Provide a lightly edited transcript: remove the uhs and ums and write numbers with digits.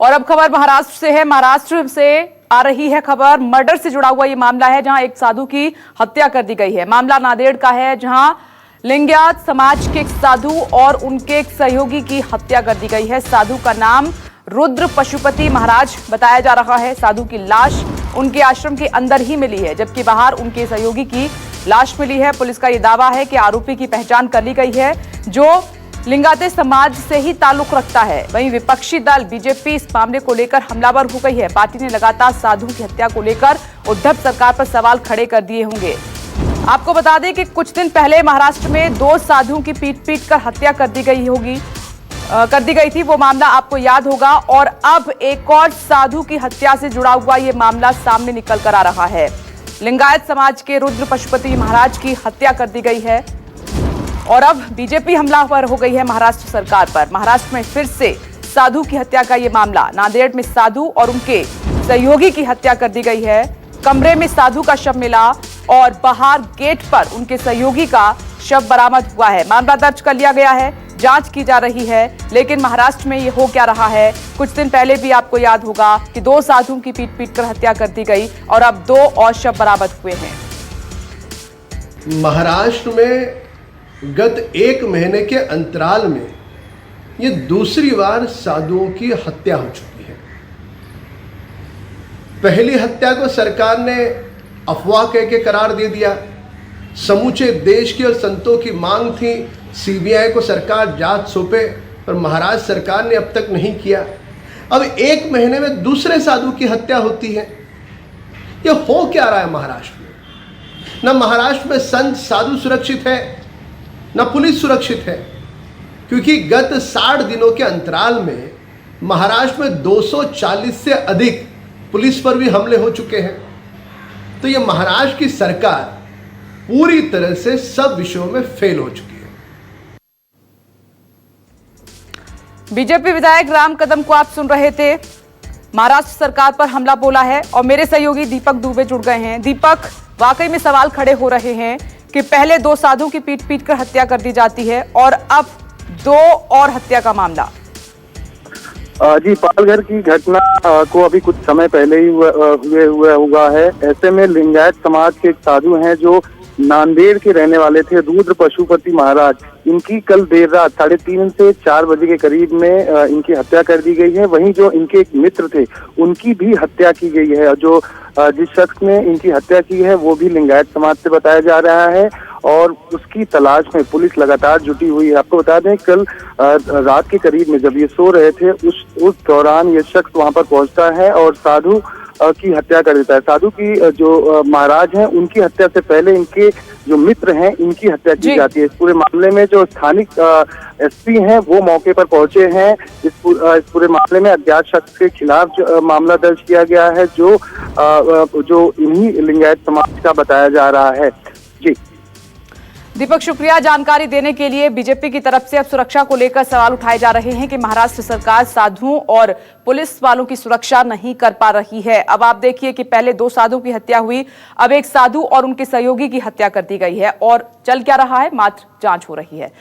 और अब खबर महाराष्ट्र से है। महाराष्ट्र से आ रही है खबर, मर्डर से जुड़ा हुआ ये मामला है जहां एक साधु की हत्या कर दी गई है। मामला नांदेड़ का है जहां लिंगायत समाज के एक साधु और उनके एक सहयोगी की हत्या कर दी गई है। साधु का नाम रुद्र पशुपति महाराज बताया जा रहा है। साधु की लाश उनके आश्रम के अंदर ही मिली है, जबकि बाहर उनके सहयोगी की लाश मिली है। पुलिस का यह दावा है कि आरोपी की पहचान कर ली गई है जो लिंगायत समाज से ही ताल्लुक रखता है। वहीं विपक्षी दल बीजेपी इस मामले को लेकर हमलावर हो गई है। पार्टी ने लगातार साधु की हत्या को लेकर उद्धव सरकार पर सवाल खड़े कर दिए होंगे। आपको बता दें कि कुछ दिन पहले महाराष्ट्र में 2 साधुओं की पीट कर हत्या कर दी गई थी। वो मामला आपको याद होगा। और अब एक और साधु की हत्या से जुड़ा हुआ ये मामला सामने निकल कर आ रहा है। लिंगायत समाज के रुद्र पशुपति महाराज की हत्या कर दी गई है और अब बीजेपी हमलावर हो गई है महाराष्ट्र सरकार पर। महाराष्ट्र में फिर से साधु की हत्या का ये मामला। नांदेड़ में साधु और उनके सहयोगी की हत्या कर दी गई है। कमरे में साधु का शव मिला और बाहर गेट पर उनके सहयोगी का शव बरामद हुआ है। मामला दर्ज कर लिया गया है, जांच की जा रही है। लेकिन महाराष्ट्र में ये हो क्या रहा है? कुछ दिन पहले भी आपको याद होगा कि 2 साधुओं की पीट कर हत्या कर दी गई और अब 2 और शव बरामद हुए हैं। महाराष्ट्र में गत 1 महीने के अंतराल में ये दूसरी बार साधुओं की हत्या हो चुकी है। पहली हत्या को सरकार ने अफवाह कह के करार दे दिया। समूचे देश की और संतों की मांग थी सीबीआई को सरकार जांच सौंपे, पर महाराष्ट्र सरकार ने अब तक नहीं किया। अब 1 महीने में दूसरे साधु की हत्या होती है। ये हो क्या रहा है महाराष्ट्र में? न महाराष्ट्र में संत साधु सुरक्षित है, न पुलिस सुरक्षित है, क्योंकि गत 60 दिनों के अंतराल में महाराष्ट्र में 240 से अधिक पुलिस पर भी हमले हो चुके हैं। तो ये महाराष्ट्र की सरकार पूरी तरह से सब विषयों में फेल हो चुकी है। बीजेपी विधायक राम कदम को आप सुन रहे थे। महाराष्ट्र सरकार पर हमला बोला है और मेरे सहयोगी दीपक दुबे जुड़ गए हैं। दीपक, वाकई में सवाल खड़े हो रहे हैं कि पहले 2 साधुओं की पीट कर हत्या कर दी जाती है और अब 2 और हत्या का मामला। जी, पालघर की घटना को अभी कुछ समय पहले ही हुआ है। ऐसे में लिंगायत समाज के एक साधु हैं जो नांदेड़ के रहने वाले थे, रुद्र पशुपति महाराज। इनकी कल देर रात 3:30 से 4 बजे के करीब में इनकी हत्या कर दी गई है। वहीं जो इनके एक मित्र थे उनकी भी हत्या की गई है। जो जिस शख्स ने इनकी हत्या की है वो भी लिंगायत समाज से बताया जा रहा है और उसकी तलाश में पुलिस लगातार जुटी हुई है। आपको बता दें, कल रात के करीब में जब ये सो रहे थे उस दौरान ये शख्स वहां पर पहुंचता है और साधु की हत्या कर देता है। साधु की जो महाराज हैं उनकी हत्या से पहले इनके जो मित्र हैं इनकी हत्या की जाती है। इस पूरे मामले में जो स्थानिक एसपी हैं वो मौके पर पहुंचे हैं। इस पूरे मामले में अज्ञात शख्स के खिलाफ मामला दर्ज किया गया है जो इन्हीं लिंगायत समाज का बताया जा रहा है। जी दीपक, शुक्रिया जानकारी देने के लिए। बीजेपी की तरफ से अब सुरक्षा को लेकर सवाल उठाए जा रहे हैं कि महाराष्ट्र सरकार साधुओं और पुलिस वालों की सुरक्षा नहीं कर पा रही है। अब आप देखिए कि पहले 2 साधुओं की हत्या हुई, अब एक साधु और उनके सहयोगी की हत्या कर दी गई है और चल क्या रहा है, मात्र जांच हो रही है।